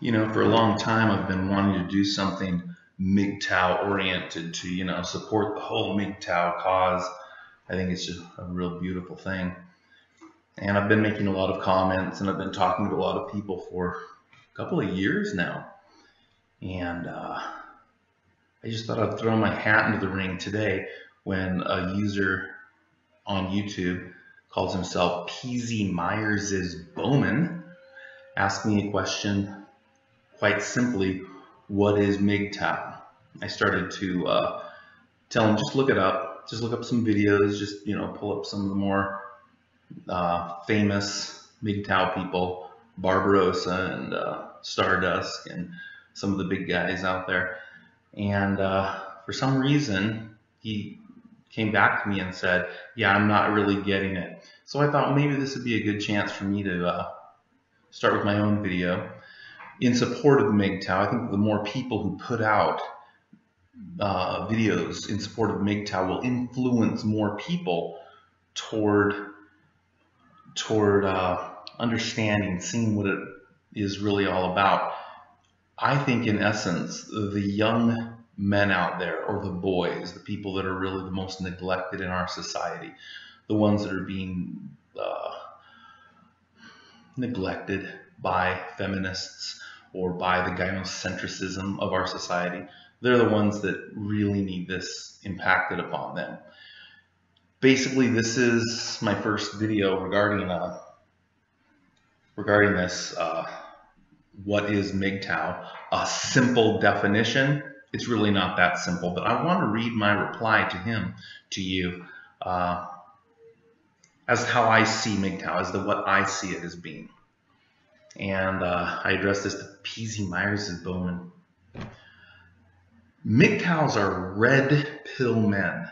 For a long time, I've been wanting to do something MGTOW oriented to, support the whole MGTOW cause. I think it's just a real beautiful thing. And I've been making a lot of comments and I've been talking to a lot of people for a couple of years now. And I just thought I'd throw my hat into the ring today when a user on YouTube calls himself PZ Myers' Bowman asked me a question. Quite simply, what is MGTOW? I started to tell him, just look it up. Just look up some videos. Just pull up some of the more famous MGTOW people, Barbarossa and Stardust, and some of the big guys out there. And for some reason, he came back to me and said, "Yeah, I'm not really getting it." So I thought maybe this would be a good chance for me to start with my own video in support of the MGTOW. I think the more people who put out videos in support of MGTOW will influence more people toward understanding, seeing what it is really all about. I think in essence, the young men out there, or the boys, the people that are really the most neglected in our society, the ones that are being neglected by feminists or by the gynocentrism of our society, they're the ones that really need this impacted upon them. Basically, this is my first video regarding this. What is MGTOW? A simple definition. It's really not that simple, but I want to read my reply to him, to you, as how I see MGTOW, as what I see it as being. And I addressed this to PZ Myers' Bowman. MGTOWs are red pill men.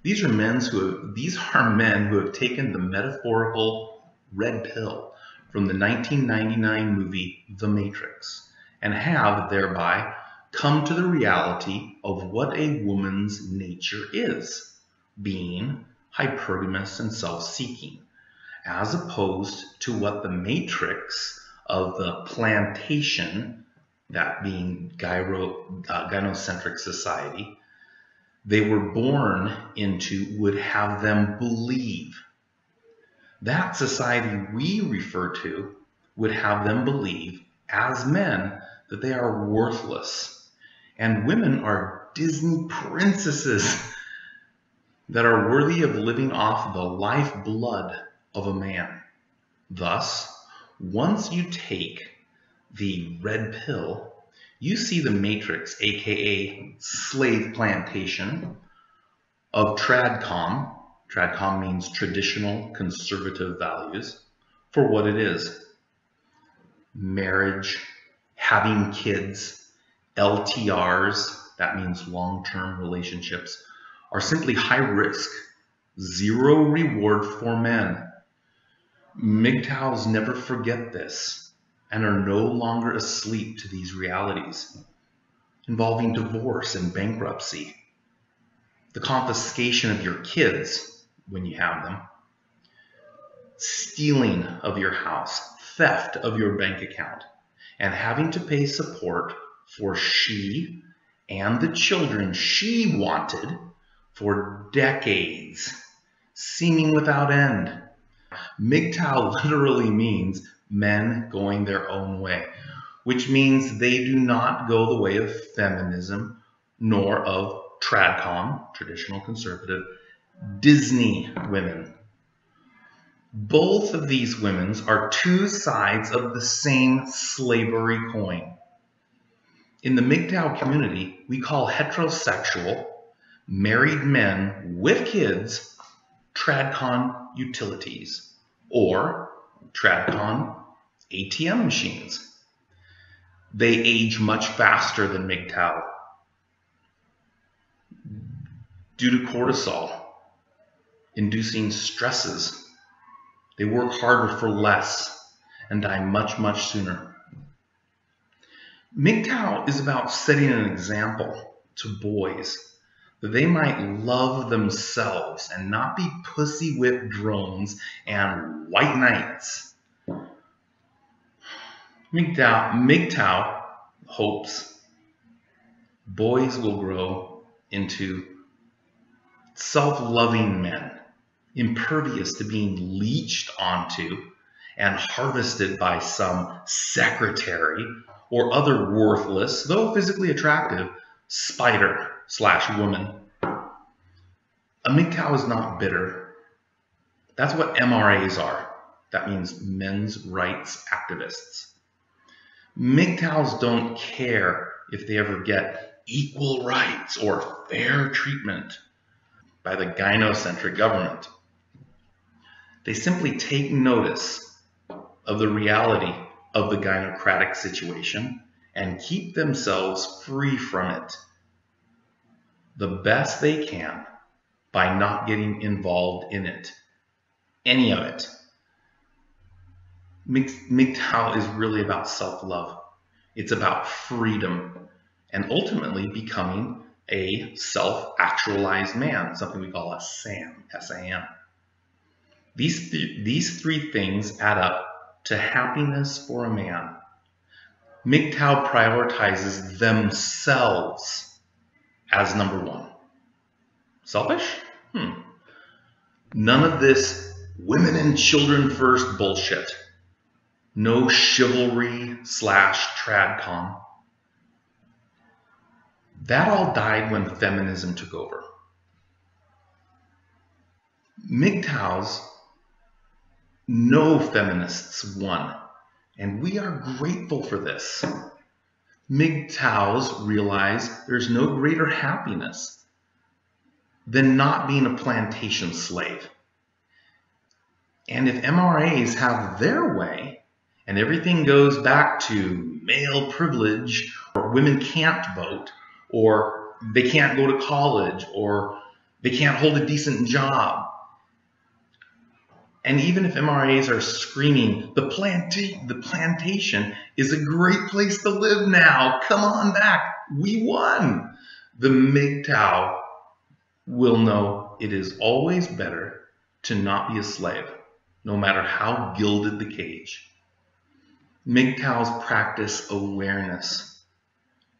These are men who have taken the metaphorical red pill from the 1999 movie The Matrix and have thereby come to the reality of what a woman's nature is, being hypergamous and self-seeking, as opposed to what the matrix of the plantation, that being gynocentric society, they were born into, would have them believe. That society we refer to would have them believe, as men, that they are worthless. And women are Disney princesses that are worthy of living off the lifeblood of a man. Thus, once you take the red pill, you see the matrix, aka slave plantation, of TradCon. TradCon means traditional conservative values, for what it is. Marriage, having kids, LTRs, that means long-term relationships, are simply high risk, zero reward for men. MGTOWs never forget this and are no longer asleep to these realities involving divorce and bankruptcy, the confiscation of your kids when you have them, stealing of your house, theft of your bank account, and having to pay support for she and the children she wanted for decades, seeming without end. MGTOW literally means men going their own way, which means they do not go the way of feminism, nor of TradCon, traditional conservative, Disney women. Both of these women are two sides of the same slavery coin. In the MGTOW community, we call heterosexual, married men with kids TradCon utilities, or TradCon ATM machines. They age much faster than MGTOW due to cortisol inducing stresses. They work harder for less and die much, much sooner. MGTOW is about setting an example to boys that they might love themselves and not be pussy whipped drones and white knights. MGTOW hopes boys will grow into self-loving men, impervious to being leeched onto and harvested by some secretary or other worthless, though physically attractive, spider/woman. A MGTOW is not bitter. That's what MRAs are. That means men's rights activists. MGTOWs don't care if they ever get equal rights or fair treatment by the gynocentric government. They simply take notice of the reality of the gynocratic situation and keep themselves free from it the best they can by not getting involved in it, any of it. MGTOW is really about self-love. It's about freedom and ultimately becoming a self-actualized man, something we call a SAM, S-A-M. These three things add up to happiness for a man. MGTOW prioritizes themselves as number one. Selfish? None of this women and children first bullshit. No chivalry/TradCon. That all died when feminism took over. MGTOWs know feminists won, and we are grateful for this. MGTOWs realize there's no greater happiness than not being a plantation slave. And if MRAs have their way, and everything goes back to male privilege, or women can't vote, or they can't go to college, or they can't hold a decent job. And even if MRAs are screaming, the plantation is a great place to live now, come on back, we won. The MGTOW will know it is always better to not be a slave, no matter how gilded the cage. MGTOWs practice awareness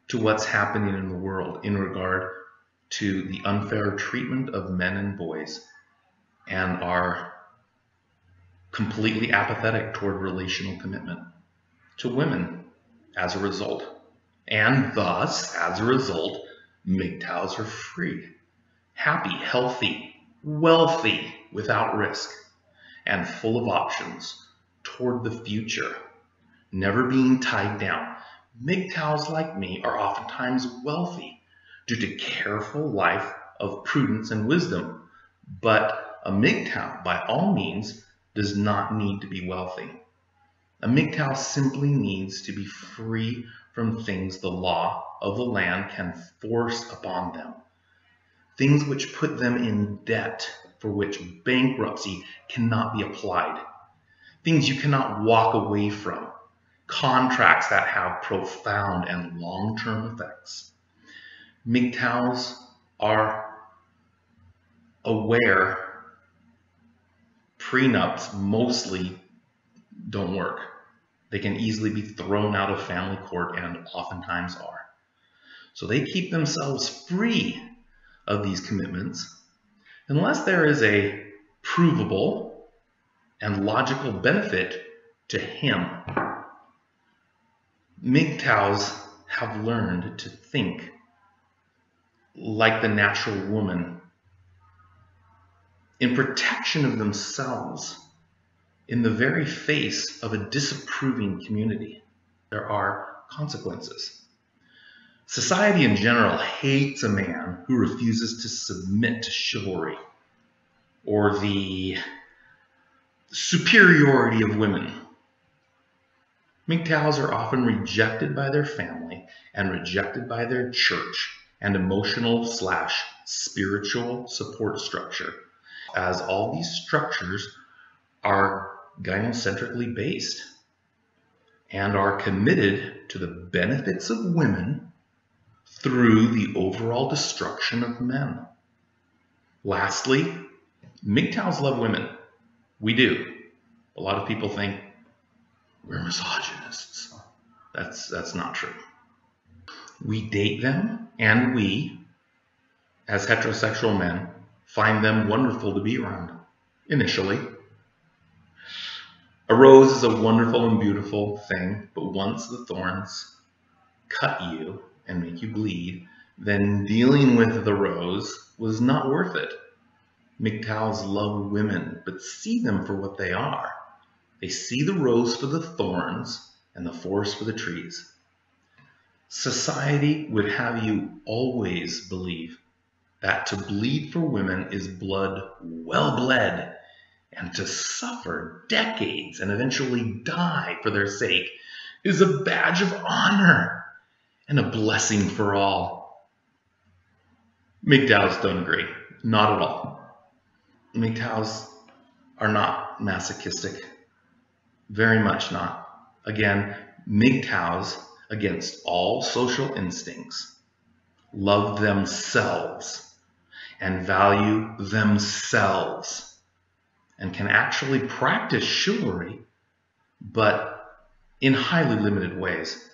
to what's happening in the world in regard to the unfair treatment of men and boys, and are completely apathetic toward relational commitment to women as a result. And thus, as a result, MGTOWs are free, happy, healthy, wealthy, without risk, and full of options toward the future, never being tied down. MGTOWs like me are oftentimes wealthy due to careful life of prudence and wisdom, but a MGTOW, by all means, does not need to be wealthy. A MGTOW simply needs to be free from things the law of the land can force upon them, things which put them in debt for which bankruptcy cannot be applied, things you cannot walk away from, contracts that have profound and long-term effects. MGTOWs are aware prenups mostly don't work. They can easily be thrown out of family court, and oftentimes are. So they keep themselves free of these commitments unless there is a provable and logical benefit to him. MGTOWs have learned to think like the natural woman, in protection of themselves in the very face of a disapproving community. There are consequences. Society in general hates a man who refuses to submit to chivalry or the superiority of women. MGTOWs are often rejected by their family and rejected by their church and emotional/spiritual support structure, as all these structures are gynocentrically based and are committed to the benefits of women through the overall destruction of men. Lastly, MGTOWs love women. We do. A lot of people think we're misogynists. That's not true. We date them, and we, as heterosexual men, find them wonderful to be around, initially. A rose is a wonderful and beautiful thing, but once the thorns cut you and make you bleed, then dealing with the rose was not worth it. MGTOWs love women, but see them for what they are. They see the rose for the thorns and the forest for the trees. Society would have you always believe that to bleed for women is blood well bled, and to suffer decades and eventually die for their sake is a badge of honor and a blessing for all. MGTOWs don't agree. Not at all. MGTOWs are not masochistic. Very much not. Again, MGTOWs, against all social instincts, love themselves and value themselves, and can actually practice chivalry, but in highly limited ways,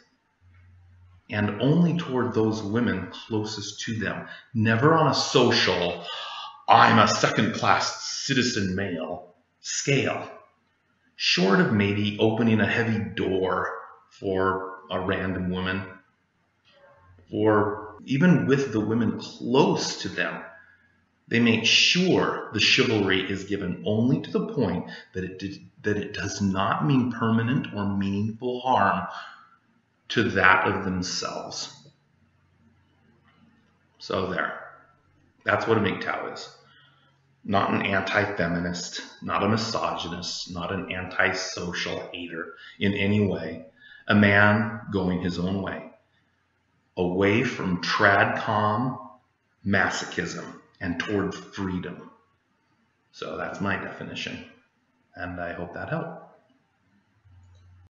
and only toward those women closest to them. Never on a social, I'm a second-class citizen male scale, short of maybe opening a heavy door for a random woman, or even with the women close to them. They make sure the chivalry is given only to the point that it does not mean permanent or meaningful harm to that of themselves. So there. That's what a MGTOW is. Not an anti-feminist, not a misogynist, not an anti-social hater in any way. A man going his own way. Away from TradCon masochism and toward freedom. So that's my definition, and I hope that helped.